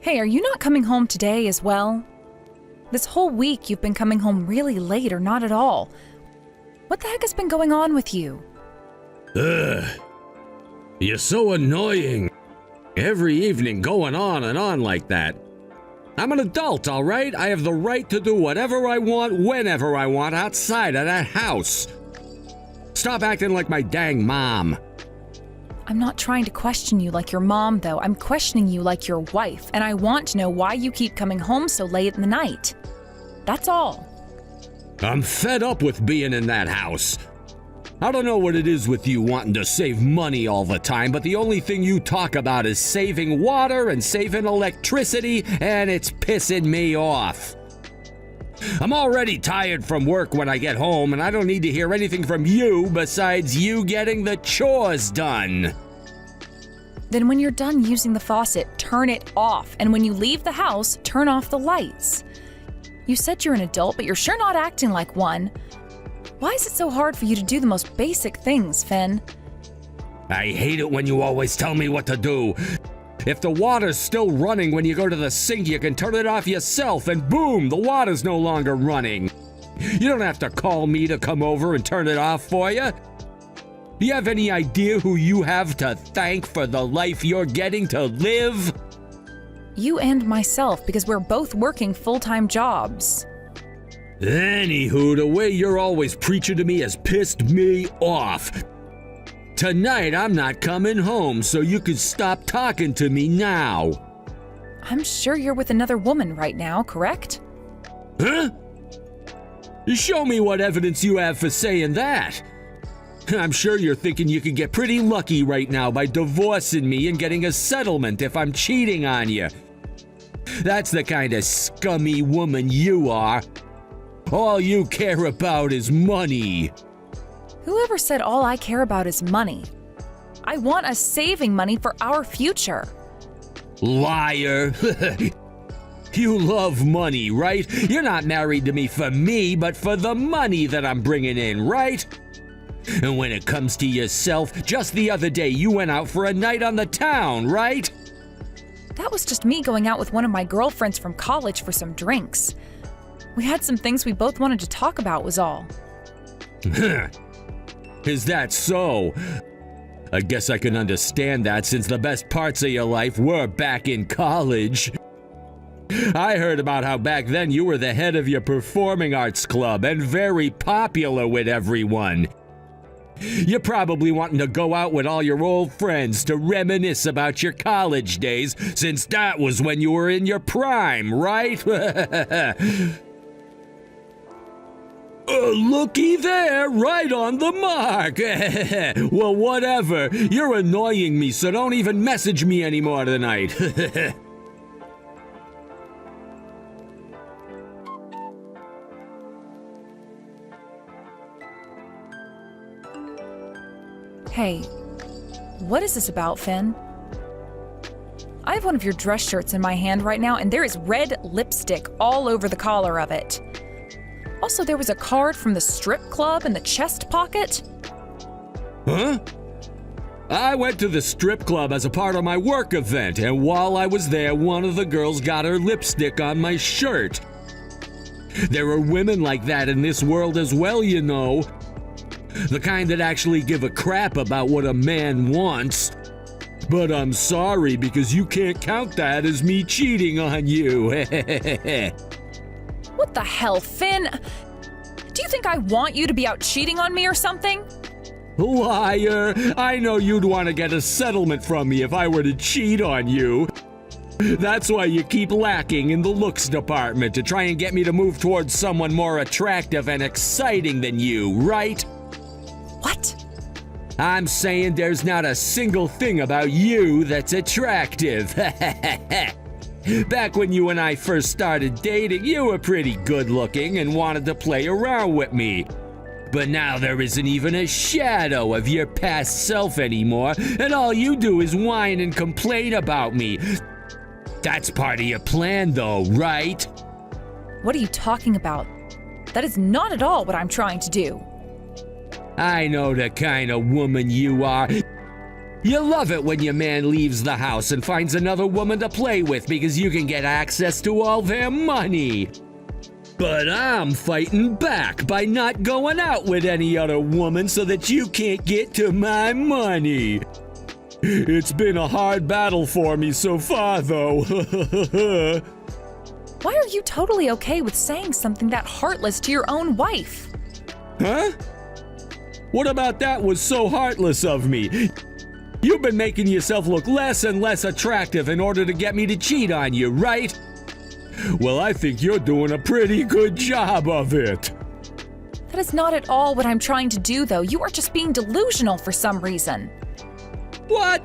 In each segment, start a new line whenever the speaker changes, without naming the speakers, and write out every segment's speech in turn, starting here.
Hey, are you not coming home today as well? This whole week you've been coming home really late or not at all. What the heck has been going on with you?
Ugh. You're so annoying. Every evening going on and on like that. I'm an adult, all right? I have the right to do whatever I want, whenever I want, outside of that house. Stop acting like my dang mom.
I'm not trying to question you like your mom, though. I'm questioning you like your wife, and I want to know why you keep coming home so late in the night. That's all.
I'm fed up with being in that house. I don't know what it is with you wanting to save money all the time, but the only thing you talk about is saving water and saving electricity, and it's pissing me off. I'm already tired from work when I get home, and I don't need to hear anything from you besides you getting the chores done.
Then when you're done using the faucet, turn it off, and when you leave the house, turn off the lights. You said you're an adult, but you're sure not acting like one. Why is it so hard for you to do the most basic things, Finn?
I hate it when you always tell me what to do. If the water's still running when you go to the sink, you can turn it off yourself, and boom, the water's no longer running. You don't have to call me to come over and turn it off for you. Do you have any idea who you have to thank for the life you're getting to live?
You and myself, because we're both working full-time jobs.
Anywho, the way you're always preaching to me has pissed me off. Tonight, I'm not coming home, so you can stop talking to me now.
I'm sure you're with another woman right now, correct?
Huh? Show me what evidence you have for saying that. I'm sure you're thinking you could get pretty lucky right now by divorcing me and getting a settlement if I'm cheating on you. That's the kind of scummy woman you are. All you care about is money.
Whoever said all I care about is money? I want us saving money for our future.
Liar. You love money, right? You're not married to me for me, but for the money that I'm bringing in, right? And when it comes to yourself, just the other day you went out for a night on the town, right?
That was just me going out with one of my girlfriends from college for some drinks. We had some things we both wanted to talk about, was all.
Is that so? I guess I can understand that since the best parts of your life were back in college. I heard about how back then you were the head of your performing arts club and very popular with everyone. You're probably wanting to go out with all your old friends to reminisce about your college days, since that was when you were in your prime, right? Looky there, right on the mark. Well, whatever. You're annoying me, so don't even message me anymore tonight.
Hey, what is this about, Finn? I have one of your dress shirts in my hand right now, and there is red lipstick all over the collar of it. Also, there was a card from the strip club in the chest pocket.
Huh? I went to the strip club as a part of my work event, and while I was there, one of the girls got her lipstick on my shirt. There are women like that in this world as well, you know. The kind that actually give a crap about what a man wants. But I'm sorry, because you can't count that as me cheating on you.
What the hell, Finn? Do you think I want you to be out cheating on me or something?
Liar! I know you'd want to get a settlement from me if I were to cheat on you. That's why you keep lacking in the looks department, to try and get me to move towards someone more attractive and exciting than you, right?
What?
I'm saying there's not a single thing about you that's attractive. Back when you and I first started dating, you were pretty good looking and wanted to play around with me. But now there isn't even a shadow of your past self anymore, and all you do is whine and complain about me. That's part of your plan though, right?
What are you talking about? That is not at all what I'm trying to do.
I know the kind of woman you are. You love it when your man leaves the house and finds another woman to play with because you can get access to all their money. But I'm fighting back by not going out with any other woman so that you can't get to my money. It's been a hard battle for me so far, though.
Why are you totally okay with saying something that heartless to your own wife?
Huh? What about that was so heartless of me? You've been making yourself look less and less attractive in order to get me to cheat on you, right? Well, I think you're doing a pretty good job of it.
That is not at all what I'm trying to do, though. You are just being delusional for some reason.
What?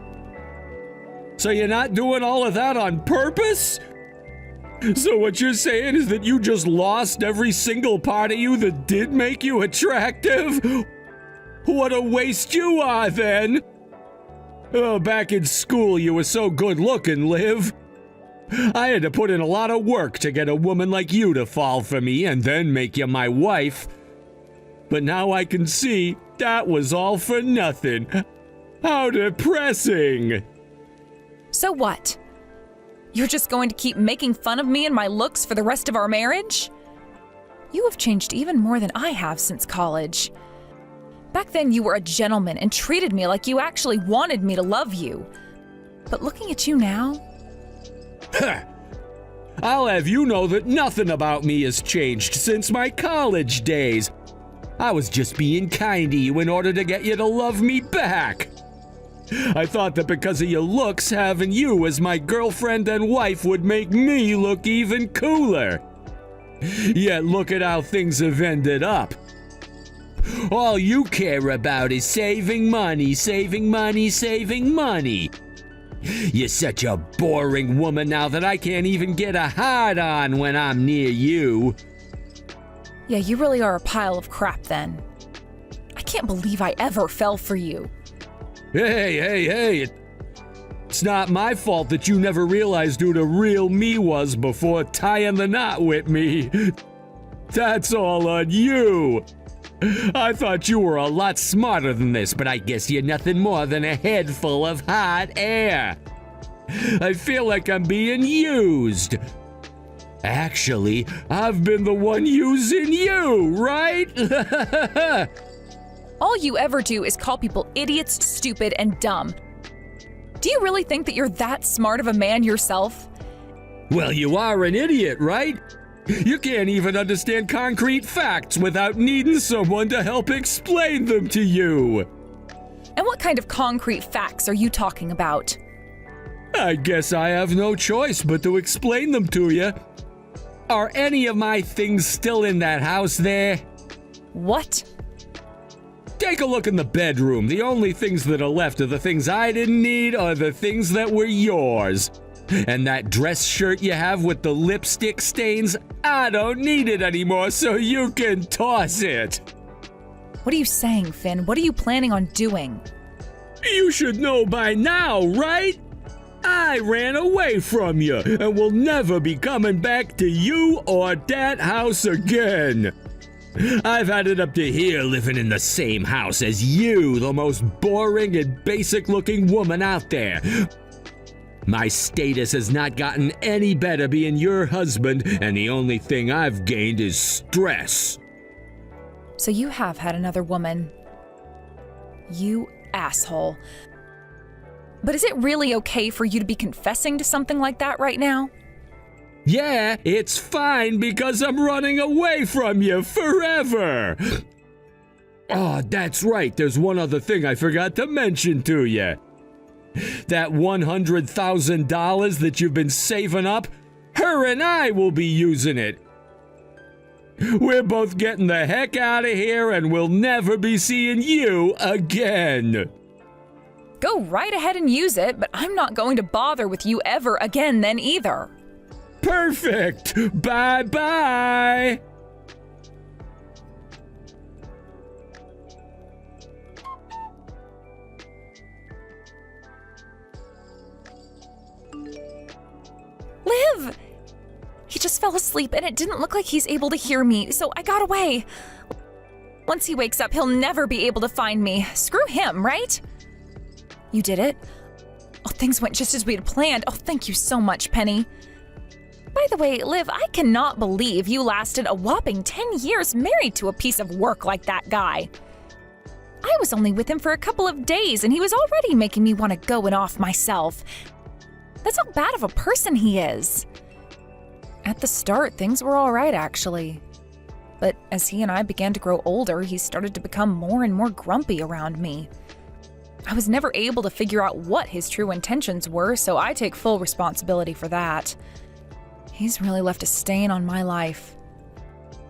So you're not doing all of that on purpose? So what you're saying is that you just lost every single part of you that did make you attractive? What a waste you are, then! Oh, back in school you were so good looking, Liv. I had to put in a lot of work to get a woman like you to fall for me and then make you my wife. But now I can see that was all for nothing. How depressing!
So what? You're just going to keep making fun of me and my looks for the rest of our marriage? You have changed even more than I have since college. Back then you were a gentleman and treated me like you actually wanted me to love you. But looking at you now...
I'll have you know that nothing about me has changed since my college days. I was just being kind to you in order to get you to love me back. I thought that because of your looks, having you as my girlfriend and wife would make me look even cooler. Yet look at how things have ended up. All you care about is saving money, saving money, saving money. You're such a boring woman now that I can't even get a hard on when I'm near you.
Yeah, you really are a pile of crap then. I can't believe I ever fell for you.
Hey, it's not my fault that you never realized who the real me was before tying the knot with me. That's all on you. I thought you were a lot smarter than this, but I guess you're nothing more than a head full of hot air. I feel like I'm being used. Actually, I've been the one using you, right?
All you ever do is call people idiots, stupid, and dumb. Do you really think that you're that smart of a man yourself?
Well, you are an idiot, right? You can't even understand concrete facts without needing someone to help explain them to you.
And what kind of concrete facts are you talking about?
I guess I have no choice but to explain them to you. Are any of my things still in that house there?
What?
Take a look in the bedroom. The only things that are left are the things I didn't need or the things that were yours. And that dress shirt you have with the lipstick stains, I don't need it anymore, so you can toss it.
What are you saying, Finn? What are you planning on doing?
You should know by now, right? I ran away from you and will never be coming back to you or that house again. I've had it up to here living in the same house as you, the most boring and basic-looking woman out there. My status has not gotten any better being your husband, and the only thing I've gained is stress.
So you have had another woman. You asshole. But is it really okay for you to be confessing to something like that right now?
Yeah, it's fine because I'm running away from you forever. Oh, that's right. There's one other thing I forgot to mention to you. That $100,000 that you've been saving up, her and I will be using it. We're both getting the heck out of here and we'll never be seeing you again.
Go right ahead and use it, but I'm not going to bother with you ever again then either.
Perfect! Bye-bye!
Liv! He just fell asleep and it didn't look like he's able to hear me, so I got away. Once he wakes up, he'll never be able to find me. Screw him, right? You did it? Oh, things went just as we had planned. Oh, thank you so much, Penny. By the way, Liv, I cannot believe you lasted a whopping 10 years married to a piece of work like that guy. I was only with him for a couple of days, and he was already making me want to go and off myself. That's how bad of a person he is. At the start, things were all right, actually. But as he and I began to grow older, he started to become more and more grumpy around me. I was never able to figure out what his true intentions were, so I take full responsibility for that. He's really left a stain on my life.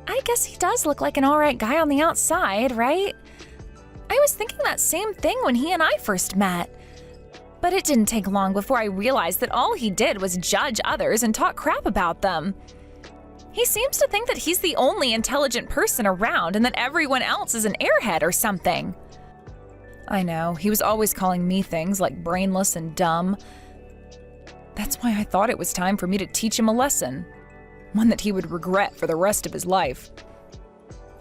I guess he does look like an alright guy on the outside, right? I was thinking that same thing when he and I first met. But it didn't take long before I realized that all he did was judge others and talk crap about them. He seems to think that he's the only intelligent person around and that everyone else is an airhead or something. I know, he was always calling me things like brainless and dumb. That's why I thought it was time for me to teach him a lesson, one that he would regret for the rest of his life.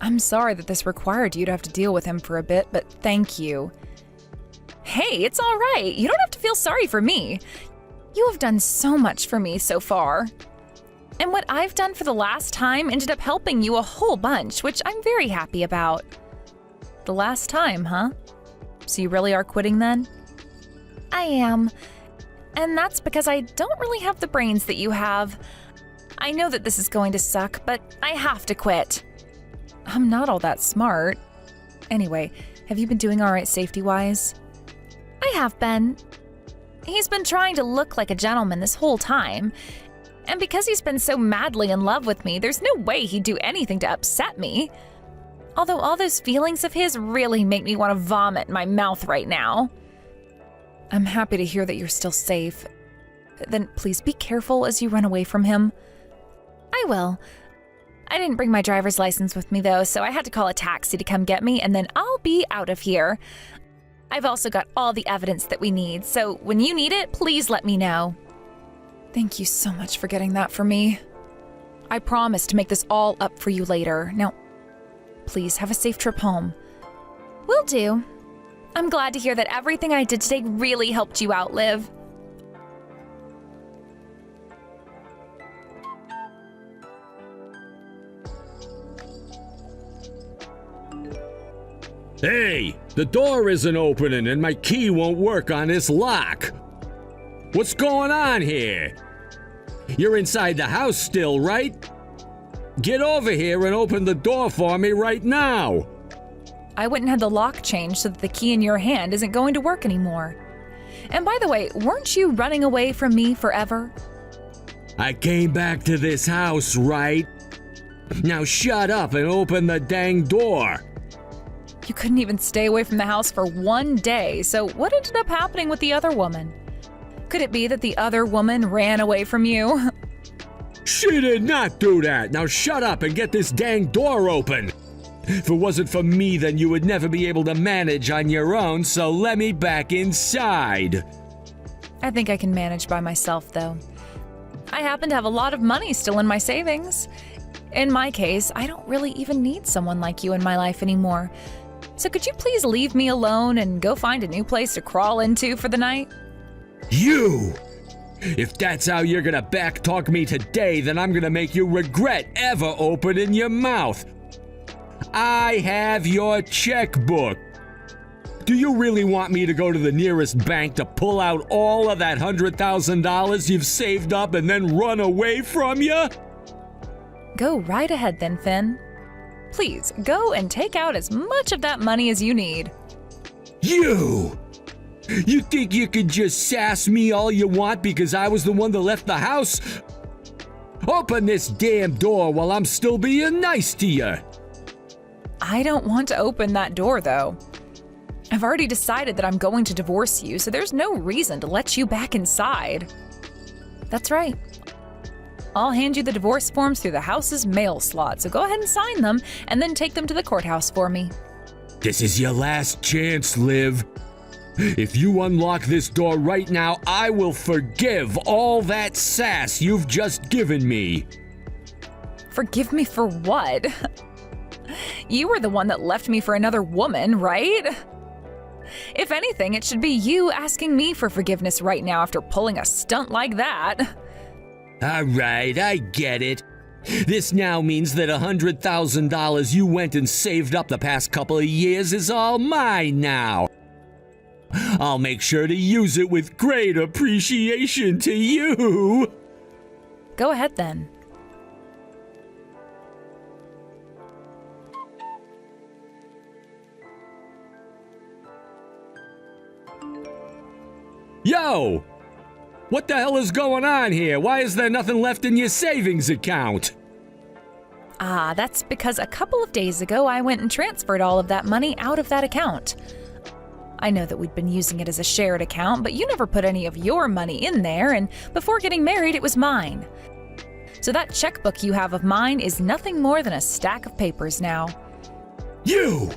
I'm sorry that this required you to have to deal with him for a bit, but thank you. Hey, it's all right. You don't have to feel sorry for me. You have done so much for me so far. And what I've done for the last time ended up helping you a whole bunch, which I'm very happy about. The last time, huh? So you really are quitting then? I am. And that's because I don't really have the brains that you have. I know that this is going to suck, but I have to quit. I'm not all that smart. Anyway, have you been doing all right safety-wise? I have been. He's been trying to look like a gentleman this whole time. And because he's been so madly in love with me, there's no way he'd do anything to upset me. Although all those feelings of his really make me want to vomit in my mouth right now. I'm happy to hear that you're still safe. Then please be careful as you run away from him. I will. I didn't bring my driver's license with me though, so I had to call a taxi to come get me, and then I'll be out of here. I've also got all the evidence that we need, so when you need it, please let me know. Thank you so much for getting that for me. I promise to make this all up for you later. Now, please have a safe trip home. Will do. I'm glad to hear that everything I did today really helped you out, Liv.
Hey, the door isn't opening and my key won't work on this lock. What's going on here? You're inside the house still, right? Get over here and open the door for me right now.
I went and had the lock changed so that the key in your hand isn't going to work anymore. And by the way, weren't you running away from me forever?
I came back to this house, right? Now shut up and open the dang door.
You couldn't even stay away from the house for one day, so what ended up happening with the other woman? Could it be that the other woman ran away from you?
She did not do that. Now shut up and get this dang door open. If it wasn't for me, then you would never be able to manage on your own, so let me back inside.
I think I can manage by myself, though. I happen to have a lot of money still in my savings. In my case, I don't really even need someone like you in my life anymore. So could you please leave me alone and go find a new place to crawl into for the night?
You! If that's how you're gonna backtalk me today, then I'm gonna make you regret ever opening your mouth. I have your checkbook. Do you really want me to go to the nearest bank to pull out all of that $100,000 you've saved up and then run away from you?
Go right ahead then, Finn. Please, go and take out as much of that money as you need.
You think you could just sass me all you want because I was the one that left the house? Open this damn door while I'm still being nice to you.
I don't want to open that door, though. I've already decided that I'm going to divorce you, so there's no reason to let you back inside. That's right. I'll hand you the divorce forms through the house's mail slot, so go ahead and sign them, and then take them to the courthouse for me.
This is your last chance, Liv. If you unlock this door right now, I will forgive all that sass you've just given me.
Forgive me for what? You were the one that left me for another woman, right? If anything, it should be you asking me for forgiveness right now after pulling a stunt like that.
All right, I get it. This now means that $100,000 you went and saved up the past couple of years is all mine now. I'll make sure to use it with great appreciation to you.
Go ahead then.
Yo! What the hell is going on here? Why is there nothing left in your savings account?
That's because a couple of days ago I went and transferred all of that money out of that account. I know that we'd been using it as a shared account, but you never put any of your money in there, and before getting married, it was mine. So that checkbook you have of mine is nothing more than a stack of papers now.
You!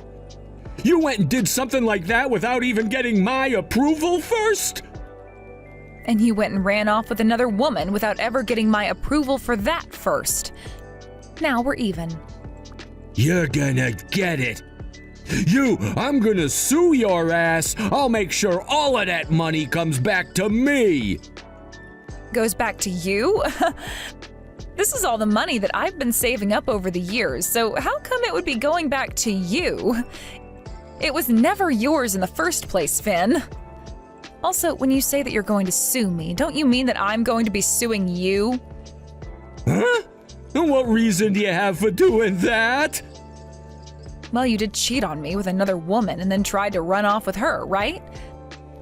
You went and did something like that without even getting my approval first?
And you went and ran off with another woman without ever getting my approval for that first. Now we're even.
You're gonna get it. I'm gonna sue your ass. I'll make sure all of that money comes back to me.
Goes back to you? This is all the money that I've been saving up over the years, so how come it would be going back to you? It was never yours in the first place, Finn. Also, when you say that you're going to sue me, don't you mean that I'm going to be suing you?
Huh? And what reason do you have for doing that?
Well, you did cheat on me with another woman and then tried to run off with her, right?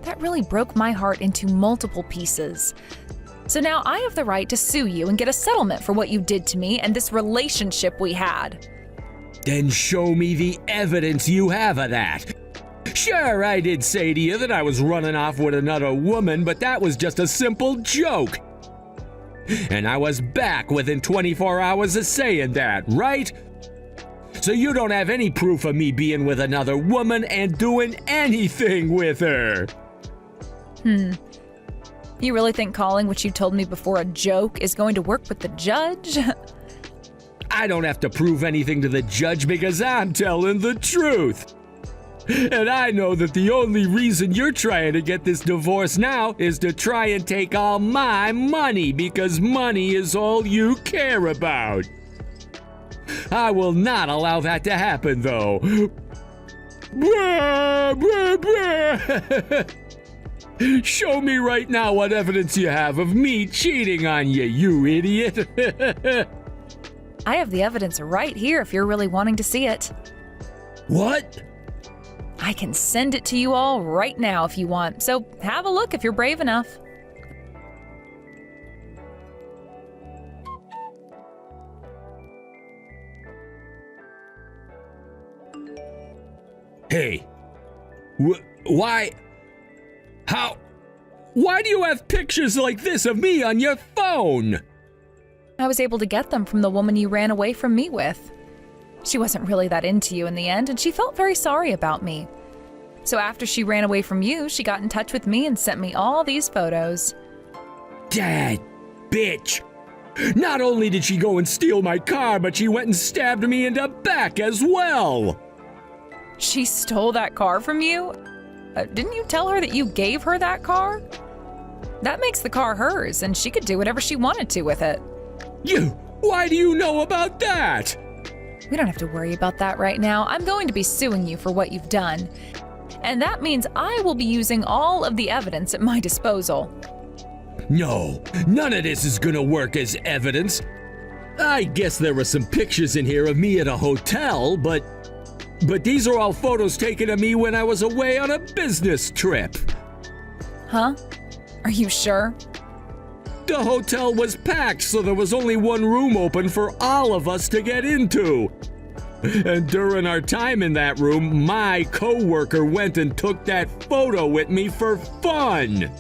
That really broke my heart into multiple pieces. So now I have the right to sue you and get a settlement for what you did to me and this relationship we had.
Then show me the evidence you have of that. Sure, I did say to you that I was running off with another woman, but that was just a simple joke. And I was back within 24 hours of saying that, right? So you don't have any proof of me being with another woman and doing anything with her.
You really think calling what you told me before a joke is going to work with the judge?
I don't have to prove anything to the judge because I'm telling the truth. And I know that the only reason you're trying to get this divorce now is to try and take all my money because money is all you care about. I will not allow that to happen, though. Blah, blah, blah. Show me right now what evidence you have of me cheating on you, you idiot.
I have the evidence right here if you're really wanting to see it.
What?
I can send it to you all right now if you want, so have a look if you're brave enough.
Hey, why? How? Why do you have pictures like this of me on your phone?
I was able to get them from the woman you ran away from me with. She wasn't really that into you in the end, and she felt very sorry about me. So after she ran away from you, she got in touch with me and sent me all these photos.
Dad, bitch. Not only did she go and steal my car, but she went and stabbed me in the back as well.
She stole that car from you? Didn't you tell her that you gave her that car? That makes the car hers, and she could do whatever she wanted to with it.
Why do you know about that?
We don't have to worry about that right now. I'm going to be suing you for what you've done. And that means I will be using all of the evidence at my disposal.
No, none of this is gonna work as evidence. I guess there were some pictures in here of me at a hotel, but these are all photos taken of me when I was away on a business trip.
Huh? Are you sure?
The hotel was packed, so there was only one room open for all of us to get into. And during our time in that room, my coworker went and took that photo with me for fun.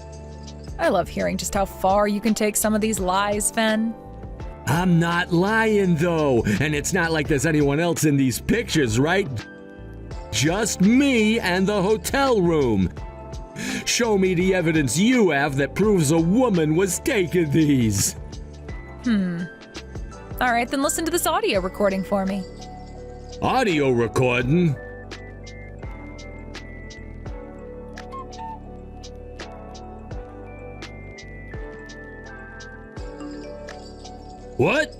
I love hearing just how far you can take some of these lies, Finn.
I'm not lying, though, and it's not like there's anyone else in these pictures, right? Just me and the hotel room. Show me the evidence you have that proves a woman was taking these.
All right, then listen to this audio recording for me.
Audio recording? What?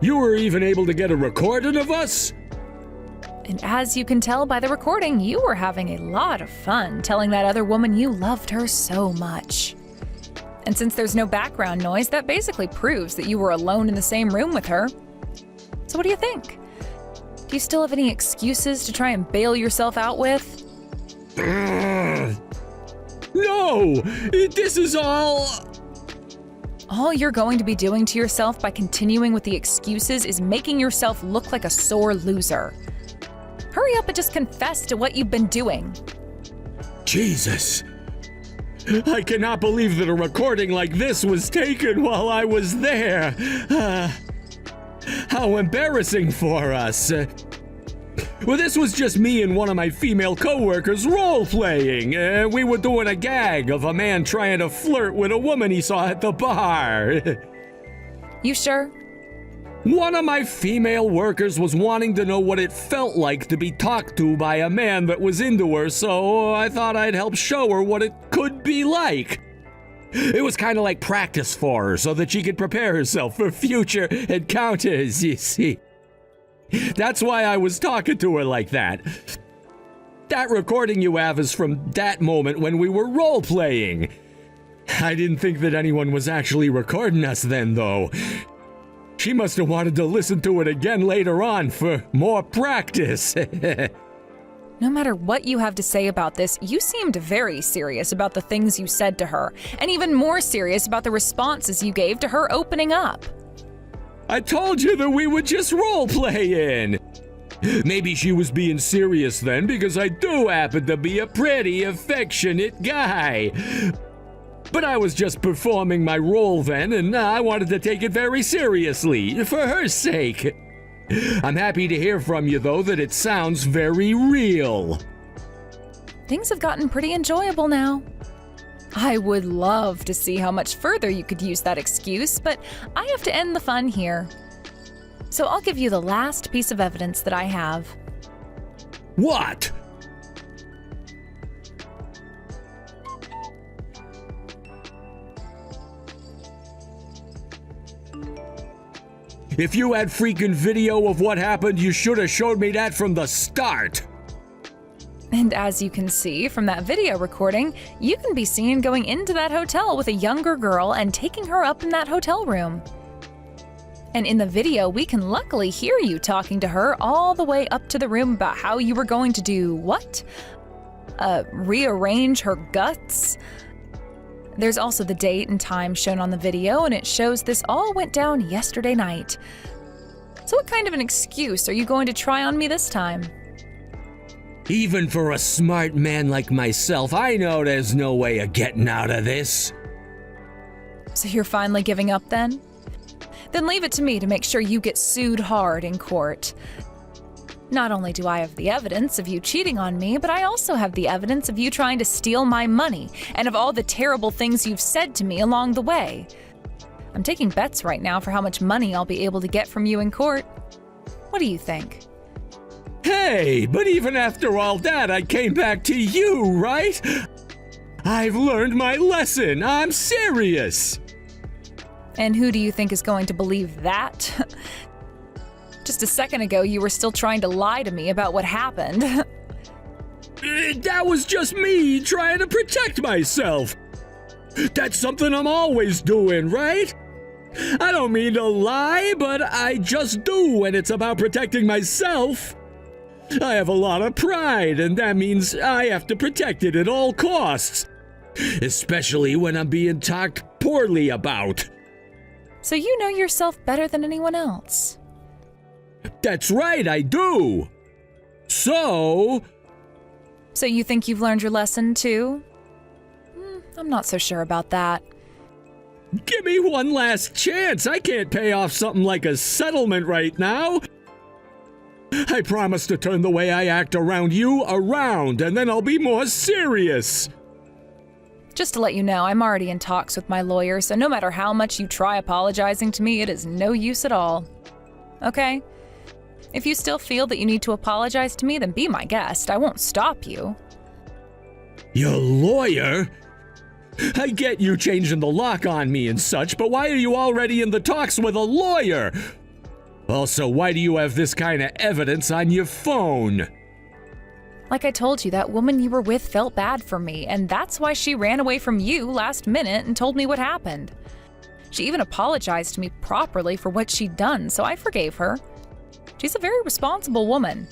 You were even able to get a recording of us?
And as you can tell by the recording, you were having a lot of fun telling that other woman you loved her so much. And since there's no background noise, that basically proves that you were alone in the same room with her. So what do you think? Do you still have any excuses to try and bail yourself out with?
No! This is all...
All you're going to be doing to yourself by continuing with the excuses is making yourself look like a sore loser. Hurry up and just confess to what you've been doing.
Jesus. I cannot believe that a recording like this was taken while I was there. How embarrassing for us. Well, this was just me and one of my female co-workers role-playing. We were doing a gag of a man trying to flirt with a woman he saw at the bar.
You sure?
One of my female workers was wanting to know what it felt like to be talked to by a man that was into her, so I thought I'd help show her what it could be like. It was kind of like practice for her so that she could prepare herself for future encounters, you see. That's why I was talking to her like that. That recording you have is from that moment when we were role-playing. I didn't think that anyone was actually recording us then, though. She must have wanted to listen to it again later on for more practice.
No matter what you have to say about this, you seemed very serious about the things you said to her, and even more serious about the responses you gave to her opening up.
I told you that we were just role-playing. Maybe she was being serious then because I do happen to be a pretty affectionate guy. But I was just performing my role then, and I wanted to take it very seriously, for her sake. I'm happy to hear from you, though, that it sounds very real.
Things have gotten pretty enjoyable now. I would love to see how much further you could use that excuse, but I have to end the fun here. So I'll give you the last piece of evidence that I have.
What? If you had freaking video of what happened, you should have showed me that from the start.
And as you can see from that video recording, you can be seen going into that hotel with a younger girl and taking her up in that hotel room. And in the video, we can luckily hear you talking to her all the way up to the room about how you were going to do what? Rearrange her guts? There's also the date and time shown on the video, and it shows this all went down yesterday night. So what kind of an excuse are you going to try on me this time?
Even for a smart man like myself, I know there's no way of getting out of this.
So you're finally giving up then? Then leave it to me to make sure you get sued hard in court. Not only do I have the evidence of you cheating on me, but I also have the evidence of you trying to steal my money and of all the terrible things you've said to me along the way. I'm taking bets right now for how much money I'll be able to get from you in court. What do you think?
Hey, but even after all that, I came back to you, right? I've learned my lesson. I'm serious.
And who do you think is going to believe that? Just a second ago, you were still trying to lie to me about what happened.
That was just me trying to protect myself. That's something I'm always doing, right? I don't mean to lie, but I just do when it's about protecting myself. I have a lot of pride, and that means I have to protect it at all costs. Especially when I'm being talked poorly about.
So you know yourself better than anyone else.
That's right, I do. So
you think you've learned your lesson too? I'm not so sure about that.
give me one last chance. I can't pay off something like a settlement right now. I promise to turn the way I act around you around, and then I'll be more serious.
Just to let you know, I'm already in talks with my lawyer, so no matter how much you try apologizing to me, it is no use at all. Okay? If you still feel that you need to apologize to me, then be my guest. I won't stop you.
Your lawyer? I get you changing the lock on me and such, but why are you already in the talks with a lawyer? Also, why do you have this kind of evidence on your phone?
Like I told you, that woman you were with felt bad for me, and that's why she ran away from you last minute and told me what happened. She even apologized to me properly for what she'd done, so I forgave her. She's a very responsible woman.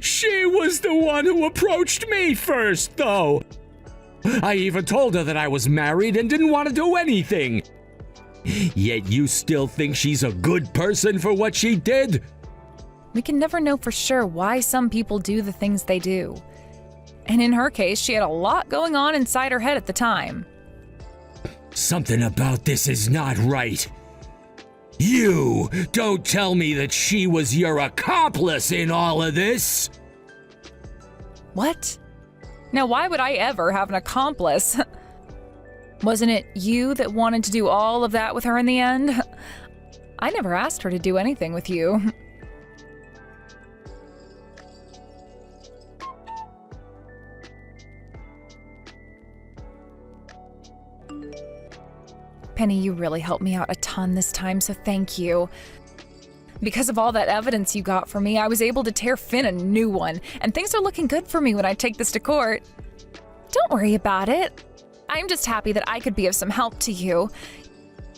She was the one who approached me first, though. I even told her that I was married and didn't want to do anything. Yet you still think she's a good person for what she did?
We can never know for sure why some people do the things they do. And in her case, she had a lot going on inside her head at the time.
Something about this is not right. You don't tell me that she was your accomplice in all of this.
What? Now, why would I ever have an accomplice? Wasn't it you that wanted to do all of that with her in the end? I never asked her to do anything with you. Penny, you really helped me out a ton this time, so thank you. Because of all that evidence you got for me, I was able to tear Finn a new one, and things are looking good for me when I take this to court. Don't worry about it. I'm just happy that I could be of some help to you.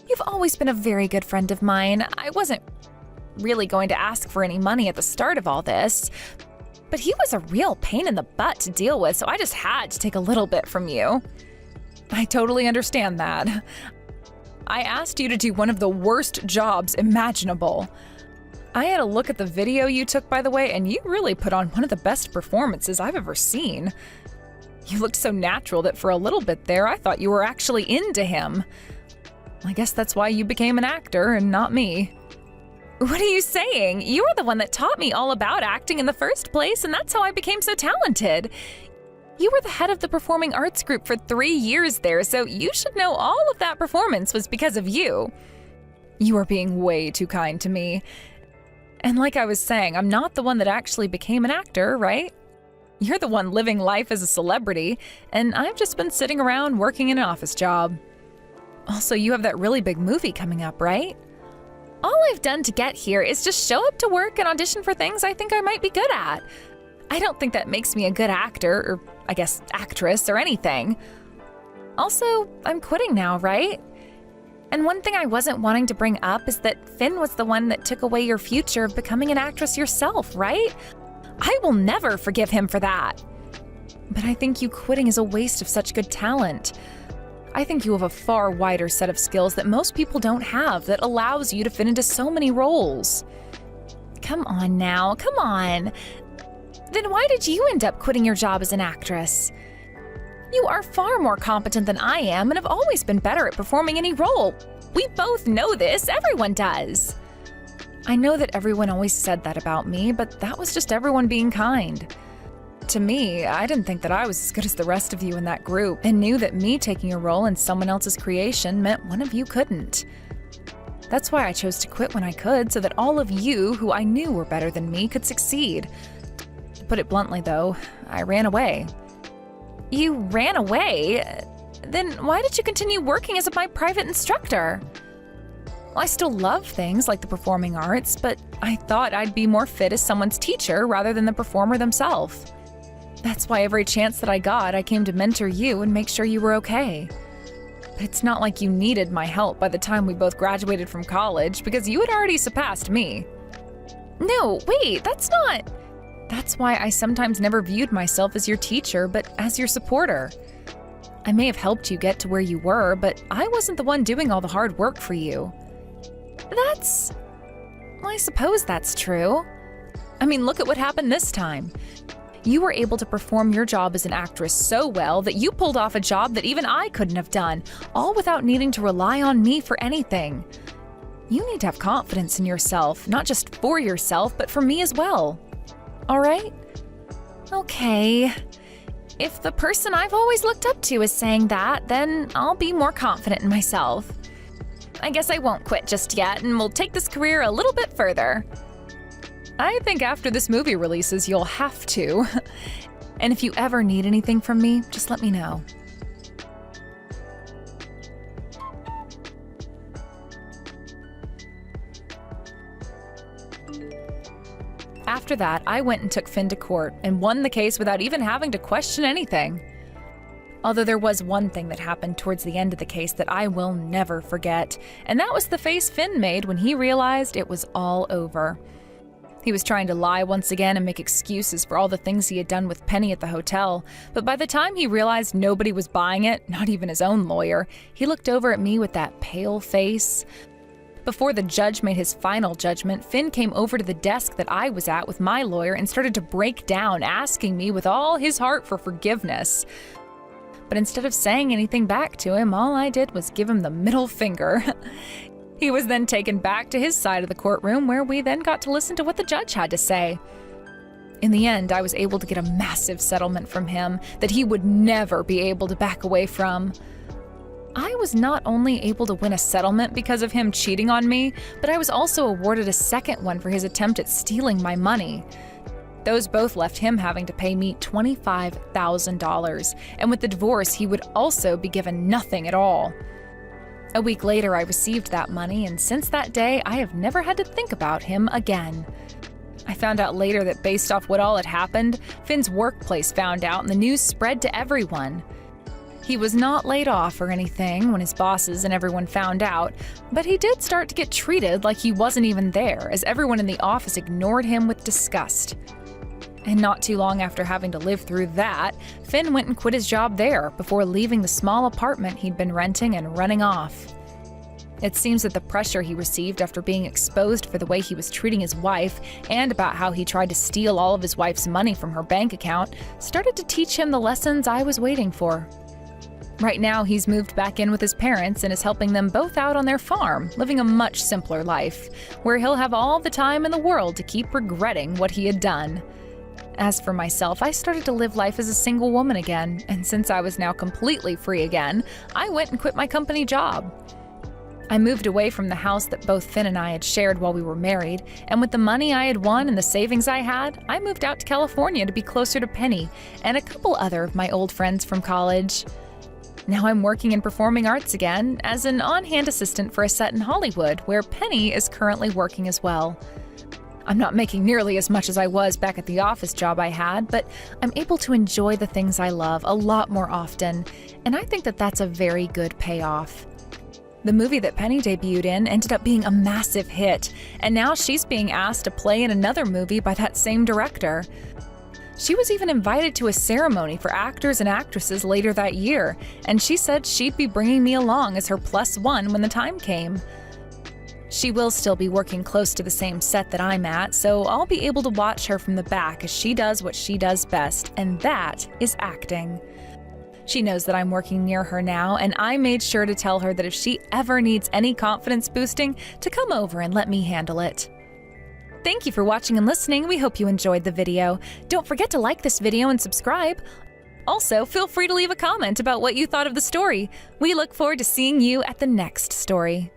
You've always been a very good friend of mine. I wasn't really going to ask for any money at the start of all this, but he was a real pain in the butt to deal with, so I just had to take a little bit from you. I totally understand that. I asked you to do one of the worst jobs imaginable. I had a look at the video you took, by the way, and you really put on one of the best performances I've ever seen. You looked so natural that for a little bit there, I thought you were actually into him. I guess that's why you became an actor and not me. What are you saying? You were the one that taught me all about acting in the first place, and that's how I became so talented. You were the head of the performing arts group for 3 years there, so you should know all of that performance was because of you. You are being way too kind to me. And like I was saying, I'm not the one that actually became an actor, right? You're the one living life as a celebrity, and I've just been sitting around working in an office job. Also, you have that really big movie coming up, right? All I've done to get here is just show up to work and audition for things I think I might be good at. I don't think that makes me a good actor, or I guess actress, or anything. Also, I'm quitting now, right? And one thing I wasn't wanting to bring up is that Finn was the one that took away your future of becoming an actress yourself, right? I will never forgive him for that. But I think you quitting is a waste of such good talent. I think you have a far wider set of skills that most people don't have that allows you to fit into so many roles. Come on now, come on. Then why did you end up quitting your job as an actress? You are far more competent than I am and have always been better at performing any role. We both know this, everyone does. I know that everyone always said that about me, but that was just everyone being kind. To me, I didn't think that I was as good as the rest of you in that group, and knew that me taking a role in someone else's creation meant one of you couldn't. That's why I chose to quit when I could, so that all of you who I knew were better than me could succeed. To put it bluntly though, I ran away. You ran away? Then why did you continue working as my private instructor? Well, I still love things like the performing arts, but I thought I'd be more fit as someone's teacher rather than the performer themselves. That's why every chance that I got, I came to mentor you and make sure you were okay. But it's not like you needed my help by the time we both graduated from college, because you had already surpassed me. No, wait, that's not... That's why I sometimes never viewed myself as your teacher, but as your supporter. I may have helped you get to where you were, but I wasn't the one doing all the hard work for you. That's... I suppose that's true. I mean, look at what happened this time. You were able to perform your job as an actress so well that you pulled off a job that even I couldn't have done, all without needing to rely on me for anything. You need to have confidence in yourself, not just for yourself, but for me as well. All right? Okay. If the person I've always looked up to is saying that, then I'll be more confident in myself. I guess I won't quit just yet, and we'll take this career a little bit further. I think after this movie releases, you'll have to. And if you ever need anything from me, just let me know. After that, I went and took Finn to court and won the case without even having to question anything. Although there was one thing that happened towards the end of the case that I will never forget, and that was the face Finn made when he realized it was all over. He was trying to lie once again and make excuses for all the things he had done with Penny at the hotel, but by the time he realized nobody was buying it, not even his own lawyer, he looked over at me with that pale face. Before the judge made his final judgment, Finn came over to the desk that I was at with my lawyer and started to break down, asking me with all his heart for forgiveness. But instead of saying anything back to him, all I did was give him the middle finger. He was then taken back to his side of the courtroom, where we then got to listen to what the judge had to say. In the end, I was able to get a massive settlement from him that he would never be able to back away from. I was not only able to win a settlement because of him cheating on me, but I was also awarded a second one for his attempt at stealing my money. Those both left him having to pay me $25,000, and with the divorce, he would also be given nothing at all. A week later, I received that money, and since that day, I have never had to think about him again. I found out later that based off what all had happened, Finn's workplace found out and the news spread to everyone. He was not laid off or anything when his bosses and everyone found out, but he did start to get treated like he wasn't even there, as everyone in the office ignored him with disgust. And not too long after having to live through that, Finn went and quit his job there before leaving the small apartment he'd been renting and running off. It seems that the pressure he received after being exposed for the way he was treating his wife and about how he tried to steal all of his wife's money from her bank account started to teach him the lessons I was waiting for. Right now, he's moved back in with his parents and is helping them both out on their farm, living a much simpler life, where he'll have all the time in the world to keep regretting what he had done. As for myself, I started to live life as a single woman again, and since I was now completely free again, I went and quit my company job. I moved away from the house that both Finn and I had shared while we were married, and with the money I had won and the savings I had, I moved out to California to be closer to Penny and a couple other of my old friends from college. Now I'm working in performing arts again as an on-hand assistant for a set in Hollywood, where Penny is currently working as well. I'm not making nearly as much as I was back at the office job I had, but I'm able to enjoy the things I love a lot more often, and I think that that's a very good payoff. The movie that Penny debuted in ended up being a massive hit, and now she's being asked to play in another movie by that same director. She was even invited to a ceremony for actors and actresses later that year, and she said she'd be bringing me along as her +1 when the time came. She will still be working close to the same set that I'm at, so I'll be able to watch her from the back as she does what she does best, and that is acting. She knows that I'm working near her now, and I made sure to tell her that if she ever needs any confidence boosting, to come over and let me handle it. Thank you for watching and listening. We hope you enjoyed the video. Don't forget to like this video and subscribe. Also, feel free to leave a comment about what you thought of the story. We look forward to seeing you at the next story.